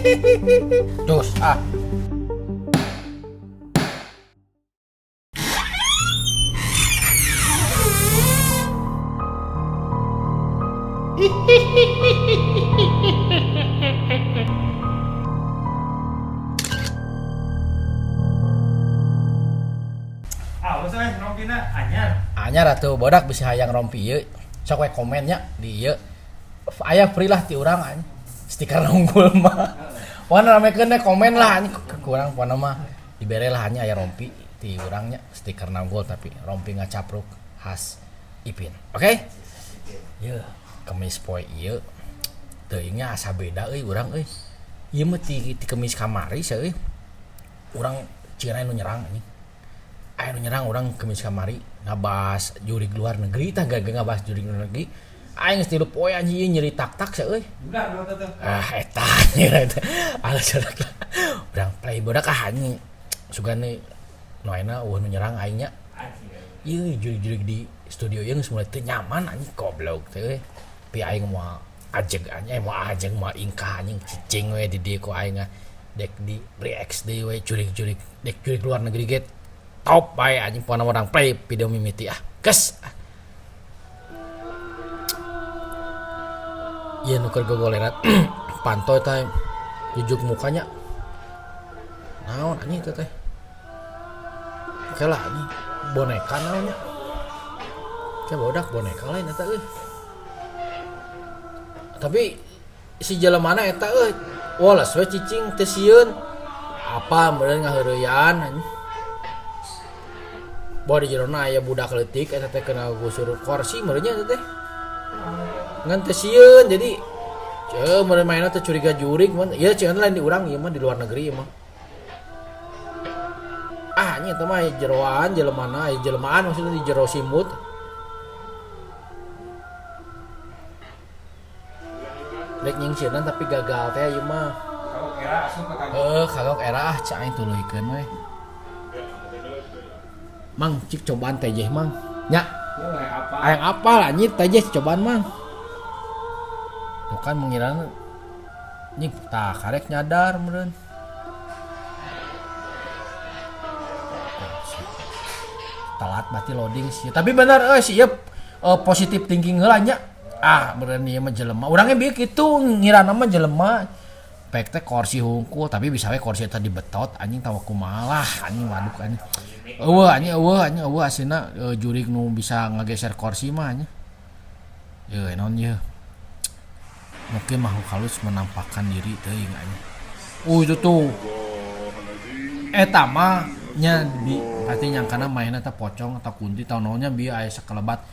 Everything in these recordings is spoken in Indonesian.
Terus Maksudnya rompina anyar atuh bodak bisa hayang rompi ieu. Sok we komennya di ieu. Aya free lah ti urang anjing. Stiker unggul mah. Wana ramekeun komen lah anjing ke urang pona mah dibere lah nya aya rompi ti urangnya stiker unggul tapi rompi ngacapruk khas Ipin. Oke? Ye, kemis poe ieu teuing nya asa beda euy urang euy. Ieu mah ti kemis kamari sia euy. Urang cina nu nyerang anjing. Aya nu nyerang urang kemis kamari ngabahas jurig luar negeri tah gak ngabahas jurig luar negeri. Aing geus tilu poe anjing nyeri tak-tak sia euy. Udah tuh. Eta eta. Alas urang. Urang play bodak anjing. Sugane nu ayeuna nu nyerang aing nya. Ieu jurig-jurig di studio ieu geus mulai teu nyaman anjing goblok teh euy. Pi aing moal ajeg anjing moal ajeg moal ingkah anjing cicing we di dieu ku aing dek di pre-XD we jurig-jurig dek jurig luar negeri get. Top bae anjing pona orang play video mimiti Kes. Ieu nu keur gogoleran pantoy teh jujuk mukanya. Naon anjing teh teh? Oke lah anjing boneka naonnya. Kayak bodak boneka lain eta euy. Tapi si jelemana eta euy. Walas we cicing teu sieun. Apa meureun ngaheureuyan anjing. Bawa di jerona aya budak leutik eta teh kena gusur kursi meureunnya eta teh. Ngan teu sieun jadi meureun mainna teh curiga jurig mun ieu ceun lain di urang ieu mah di luar negeri ieu mah. Nya eta mah jeroan jelemana aya jelemaan maksudnya di jero simut. Lek nyingsieunan tapi gagal teh ieu mah. Kagok era asup ka kagok. Kagok era cai tuluikeun we. Mang cik cobaan teh jeh mang nya hayang apal anjir teh jeh cobaan mang bukan mengirana nyik tah karek nyadar meureun telat berarti loading sih tapi bener sih ya positif thinking heula nya meureun ieu mah jelema urang ge bieu kitu ngirana mah jelema pek teh kursi hungkul tapi bisa we kursi eta dibetot anjing tawa kumaha lah anjing waduk anjing eueuh asina jurig nu bisa ngageser kursi mah nya naon ye mungkin makhluk halus menampakkan diri teuing anjing itu tuh eta mah nya berarti nyangkana mainna teh pocong atau kunti tau naonnya bieu aya sakelebat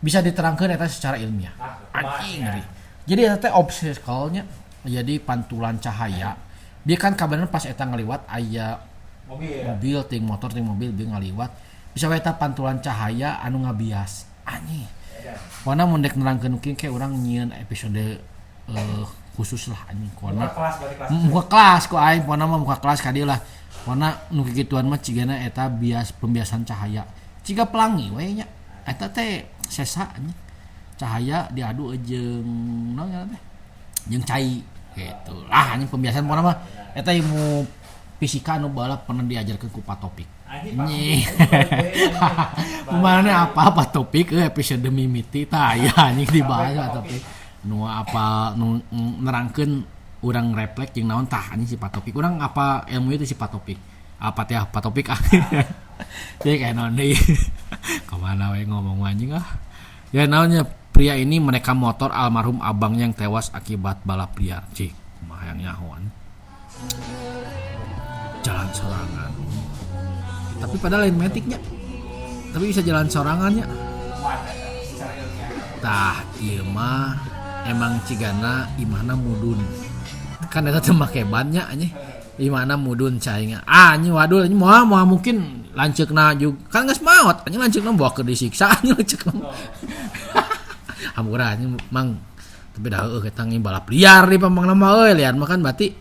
bisa diterangkeun eta secara ilmiah anjing ngeri jadi eta teh obstacle-nya jadi pantulan cahaya dia kan kabarnya pas eta ngaliwat aya mobil ting motor ting mobil dia ngaliwat bisa we eta pantulan cahaya anu ngabias anjing wana mun dek nerangkeun kieu ke urang nyieun episode khusus lah anjing kuana muka kelas ku aing wana mah muka kelas ka dieu lah wana nu kikituan mah cigana eta bias pembiasan cahaya ciga pelangi we nya eta teh sesa anjing cahaya diadu jeung naon ngaranna teh jeung cai gitu lah anjing pembiasan pokona mah eta ilmu fisika anu baheula pernah diajarkeun ku Pak Topik anjing mana apa topik episode mimiti tah aya anjing dibahas Pak Topik nu apa nu nerangkeun urang refleks jeung naon tah anjing si Pak Topik urang apa ilmu itu si Pak Topik apa teh Pak Topik jadi kayak naon deui kemana we ngomong anjing ya naonnya pria ini merekam motor almarhum abangnya yang tewas akibat balap liar. Cik, kumaha yang nyahoan. Jalan sorangan. Tapi padahal lain metiknya. Tapi bisa jalan sorangannya. Tah, ieu mah emang cigana imahna mudun. Kan eta teh make bannya anjing. Imahna mudun caingna. Anjing waduh anjing moal mungkin lanceukna juga kan geus maot anjing lanceukna bawa ke disiksa anjing lanceukna. Hampura anjing mang tapi dah kita balap liar di pamangna mah liar mah kan berarti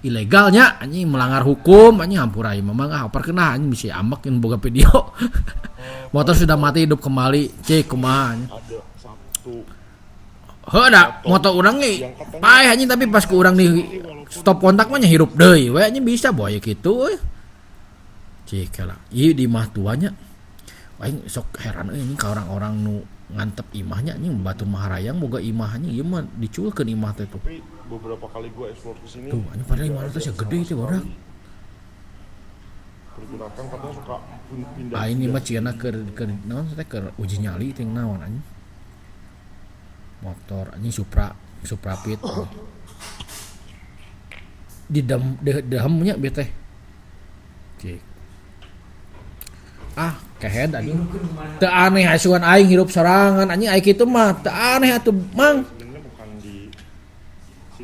ilegalnya anjing melanggar hukum anjing hampura ieu memang perkena anjing bisa ambek yang boga video. Motor sudah mati hidup kembali cek kumaha anjing. Heuda motor urang ge paeh anjing tapi pas ku urang di stop kontak mah nya hirup deui we nya bisa boy kitu euy. Cik lah ieu di mah tuanya aing sok heran euy ini ka orang-orang nu ngantep imahnya anjing Batu Maharayang boga imahnya ieu mah diculkeun imah teh tuh. Tapi beberapa kali gua explore ke sini. Tuh anjing padahal imah teh gede teh badak. Pergerakan katanya suka pindah. Ah ini mah cieuna keur naon teh keur uji nyali ting naon anjing. Motor anjing Supra Pit. Di dahamnya bete. Cik. Ah, kehead anjing. Teu aneh asuhan aing hirup sorangan anjing aing kitu mah teu aneh atuh mang. Sebenarnya bukan di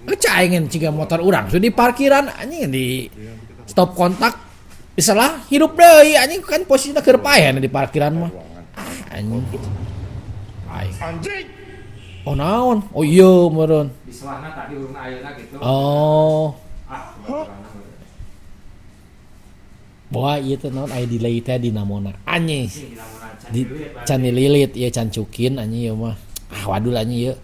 Ngecaingin ciga motor urang sudah di parkiran anjing di stop kontak salah hirup deui anjing kan posisinya keur paehan di parkiran mah. Anjing. Aing. anjing. Oh naon? Oh iya meureun. Di selahna tadi urang ayeuna gitu. Oh. Kebetulan. Boa ieu teh naon aya delay teh di namona. Anjing. Sing dinamunna can Di lilit, can lilit ieu can cukin anjing ieu mah. Ah waduh anjing ieu.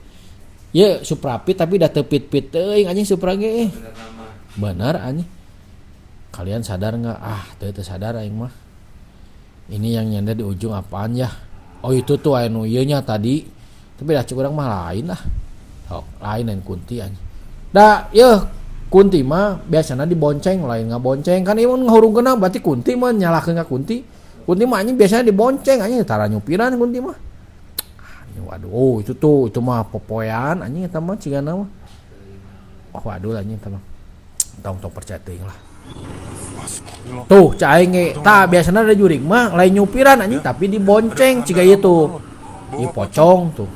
Ieu Supra Pit tapi da teu pit-pit teuing anjing Supra ge. bener nama. Bener anjing. Kalian sadar enggak? Ah, teu sadar aing mah. Ini yang nyender di ujung apaan ya? Oh itu tuh anu ieu nya tadi. Tapi dah cek urang mah lain lah. Oh, lain lain Kunti anjing. Da ieu Kunti mah biasana dibonceng lain ngabonceng kan ieu ngahurungkeun berarti Kunti mah nyalahkeun ka Kunti. Kunti mah anjing biasanya dibonceng anjing tara nyupiran Kunti mah. Anjing waduh, oh itu tuh itu mah popoean anjing eta mah cigana mah. Oh waduh anjing eta mah. Tong percaya teuing lah. Tuh cai ge tah biasana ada jurig mah lain nyupiran anjing tapi dibonceng ciga ieu tuh. Ieu pocong tuh.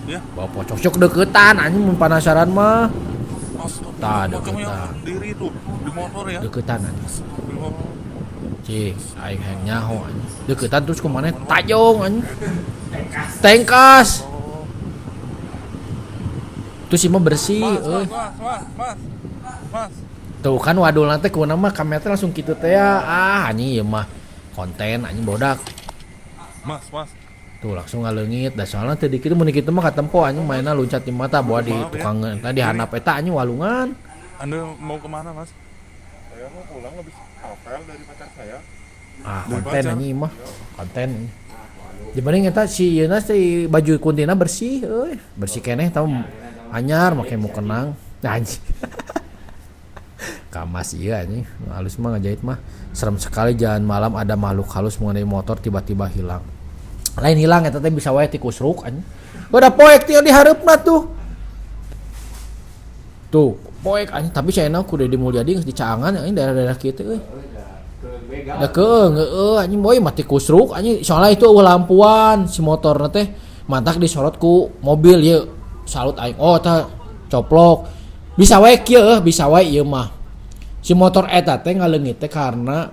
Ya. Bawa pocong sok deketan anjing mun penasaran mah. Tah deketan. Diri itu di motor ya. Deketan anjing. Cik, aing hayang nyaho anjing. Deketan terus kumaneh tajong anjing. Tengkas. Terus si mah bersih euy. Mas. Tuh kan wadul nanti kumaha mah kamera langsung kitu teh ya. Ah anjing ieu mah konten anjing bodak. Mas. Tuh langsung ngaleungit da soalna teh di kitu mun kitu mah katempo anjing mainna loncat di mata bawa di tukang tadi handap eta anjing walungan. Anda mau kemana mas? Saya mau pulang habis apel dari pacar saya. Ah Dari konten pacar. anjing mah. Konten. Dibanding eta si yeuna si baju kuntina bersih euy. Bersih keneh tau anyar make mau kenang. Anjing. Kamas iya anjing. Halus mah ngajahit mah. Serem sekali jalan malam ada makhluk halus mengenai motor tiba-tiba hilang. Lain hilang eta teh bisa wae ti kusruk anjing. Udah poek ti di hareupna tuh. Tuh, poek anjing tapi saena kudu di Mulyadi geus dicaangan anjing daerah-daerah kitu euy. Da keung heeh anjing boy mati kusruk anjing soalnya itu eueuh lampuan si motorna teh mantak disorot ku mobil ieu. Salut aing. Oh tah coplok. Bisa wae kieu bisa wae ieu mah. Si motor eta teh ngaleungit teh karena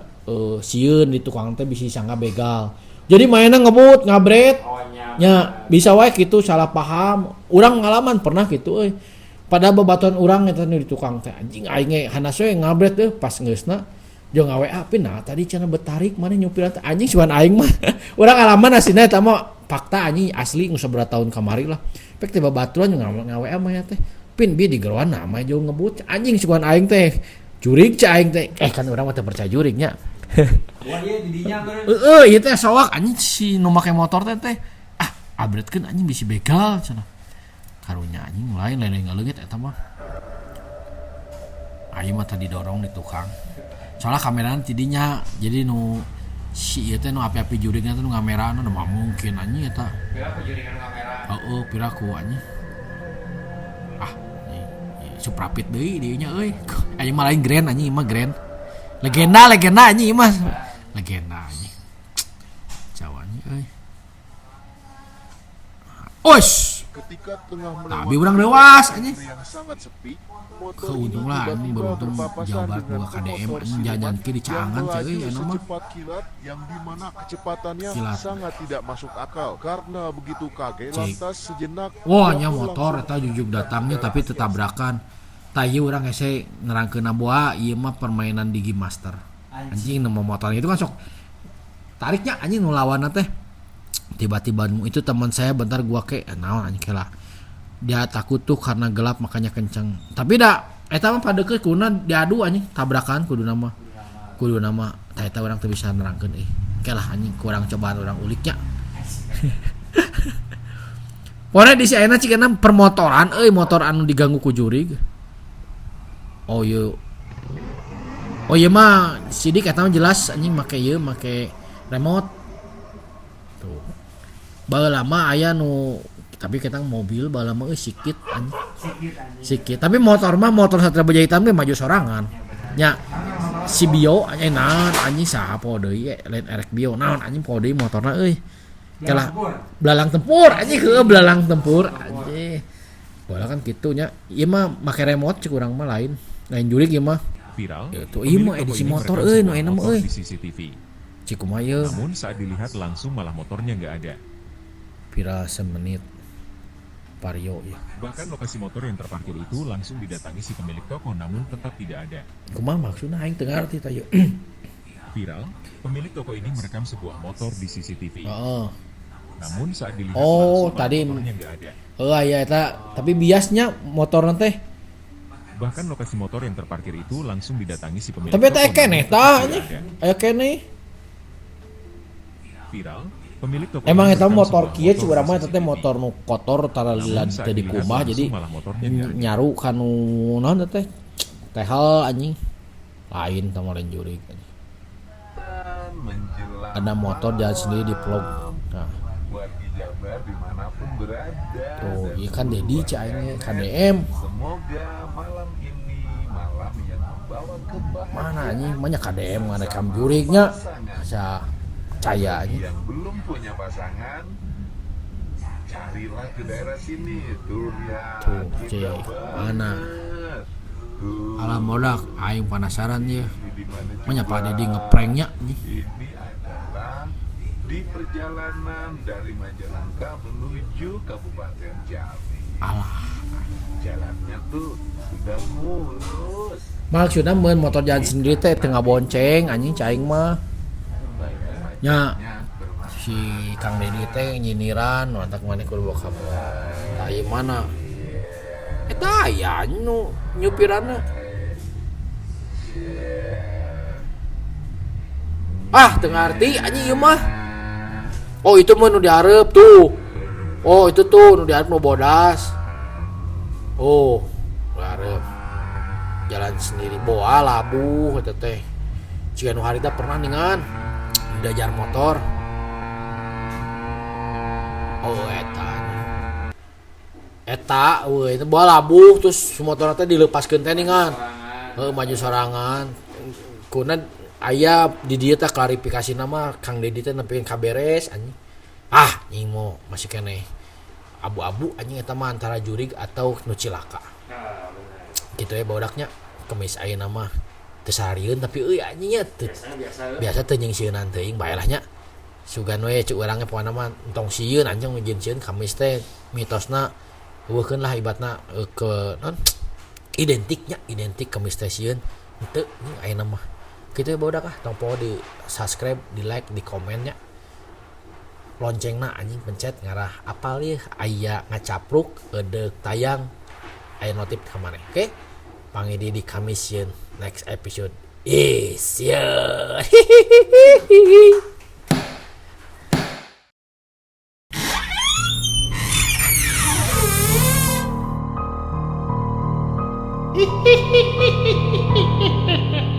sieun di tukang teh bisi sangka begal. Jadi mainnya ngebut, ngabret. Oh nya. Nya bisa wae kitu salah paham. Urang ngalaman pernah kitu euy. Pada bebatuan urang eta di tukang teh anjing aing ge hanas we ngabret teh pas geusna jeung ngawe apin nah tadi cenah betarik mana nyupiran teh anjing suan aing mah. Urang ngalaman asina eta mah fakta anjing asli geus sabaraha tahun kamari lah. Pek teh bebatuan jeung ngawe mah teh. Pin bi digeroan nama jeung ngebut anjing suan aing teh. Jurig cai aing teh. Kan urang mah teu percaya jurignya. Wah ieu di dinya meureun. Ieu teh soak anjing si nu make motor teh abretkeun anjing bisi begal cenah. Karunya anjing lain ngaleungit eta mah. Aing mah tadi dorong di tukang. Soalnya kameraan tidinya jadi nu si ieu teh nu api-api jurigna teh nu ngamerana mah mungkin anjing eta. Pira pejuringan kamera. Heeh, piraku anjing. Supra Pit deui dieu nya euy. Anjing mah lain grand anjing mah grand. Legenda anjing mah. Legenda anjing. Jawa anjing euy. Osh. Ketika tengah Tapi urang leuwas anjing. yang sangat sepi, Keuntung lah anjing beruntung Jawa Barat buka KDM anjing jajan ki di Caangan cuy anu mah. Secepat kilat yang dimana kecepatannya Kilat. sangat tidak masuk akal karena begitu kaget Cik. lantas sejenak Wah pelaku nya motor langsung eta jujuk datangnya tapi tetabrakan. Tah ieu urang hese nerangkeun boa ieu mah permainan Digi Master. Anjing nu motor itu kan sok tariknya anjing nu lawanna teh. Tiba-tiba itu teman saya bentar gua ke naon anjing kela. Dia takut tuh karena gelap makanya kenceng. Tapi dah eta mah padeukeut kuna diadu anjing tabrakan kudu nama tah eta urang teu bisa nerangkeun Oke lah anjing kurang cobaan orang uliknya. Pokoknya di si ayeuna cikeuna permotoran motor anu diganggu ku jurig. Oh iya mah sidik eta mah jelas anjing make remote. Tuh. Baheula mah aya nu tapi kita mobil baheula mah sikit anjing. Sikit. Tapi motor Satria Baja Hitam ge maju sorangan. Nya si Bio anjing naon anjing saha poe deui lain erek Bio naon anjing poe deui motorna Kalah belalang tempur anjing heueuh belalang tempur anjing. Bola kan kitu nya. Ieu mah make remote cek urang mah lain jurig ieu mah. Viral. Itu ieu mah edisi motor nu enak mah di CCTV. Ciku mah ieu. Namun saat dilihat langsung malah motornya nggak ada. Viral semenit. Vario ya. Bahkan lokasi motor yang terparkir itu langsung didatangi si pemilik toko namun tetap tidak ada. Kumaha maksudna aing teu ngarti tah ieu. Viral, pemilik toko ini merekam sebuah motor di CCTV. Heeh. Namun saat dilihat Oh, langsung tadi motornya nggak ada. Aya eta, tapi biasnya motorna teh. Bahkan lokasi motor yang terparkir itu langsung didatangi si pemilik Tapi eta toko, keneh namun tah tetap anjing. tidak ada. Aya keneh. Viral, pemilik toko Emang ini eta merekam motor sebuah kieu motor curang mah di eta teh CCTV. motor nu kotor tara Namun lila saat teu dilihat dikubah langsung jadi malah motornya nggak ada. nyaru kanu naon teh tehal anjing. Lain sama lain jurig. Ada motor jalan sendiri di vlog. Nah. Wargi Jabar dimanapun berada. Tuh, iya kan Dedi cahaya KDM. Semoga malam ini malam yang membawa kebahagiaan. Mana anjing, banyak KDM ngerekam jurignya. Asa caya anjing. Yang belum punya pasangan, carilah ke daerah sini. Tuh ya. Tuh, cek mana? Alam modak, aing penasaran ya. Banyak Pak Dedi ngepranknya anjing. Ini adalah di perjalanan dari Majalengka menuju Kabupaten Jambi. Alah. Jalannya tuh sudah mulus. Maksudnya meun motor jalan sendiri teh tengah bonceng anjing caing mah. Nya si Kang Dedi teh nyiniran mantak maneh kudu bawa kamu. Tah ieu mana? Eta aya nu nyupiranna. Ah, teu ngarti anjing ieu mah. Oh, itu mah nu dihareup tuh. Oh, itu tuh nu dihareup nu bodas. Oh, dihareup. Jalan sendiri boa labuh eta teh. Ciga nu harita pernah ningan diajar motor. Oh, eta we itu boa labuh terus motorna teh dilepaskeun teh ningan. Maju sorangan. Kuna aya di dieu teh klarifikasi nama Kang Dedi teh nepikeun kaberes anjing. Ah, anjing mo masih keneh abu-abu anjing eta mah antara jurig atau nu cilaka. Gitu ya baudaknya kemis ayeuna mah teu sarieun tapi euy anjing nya biasa teu nyingsieun teuing bae lah nya. Sugan we cuk urang ge pokona mah entong sieun anjing ngeujeun sieun kamis teh mitosna eueuhkeun lah ibatna ke non identik kemis teh sieun henteu ayeuna mah. Gitu ya barudak tong poho di subscribe, di like, di komennya. Loncengna anjing pencet ngarah apal ieu aya ngacapruk eudeuh tayang aya notif ka maneh. Oke? Pangidi di Kamis sieun next episode. Sieun. Hihihihihihi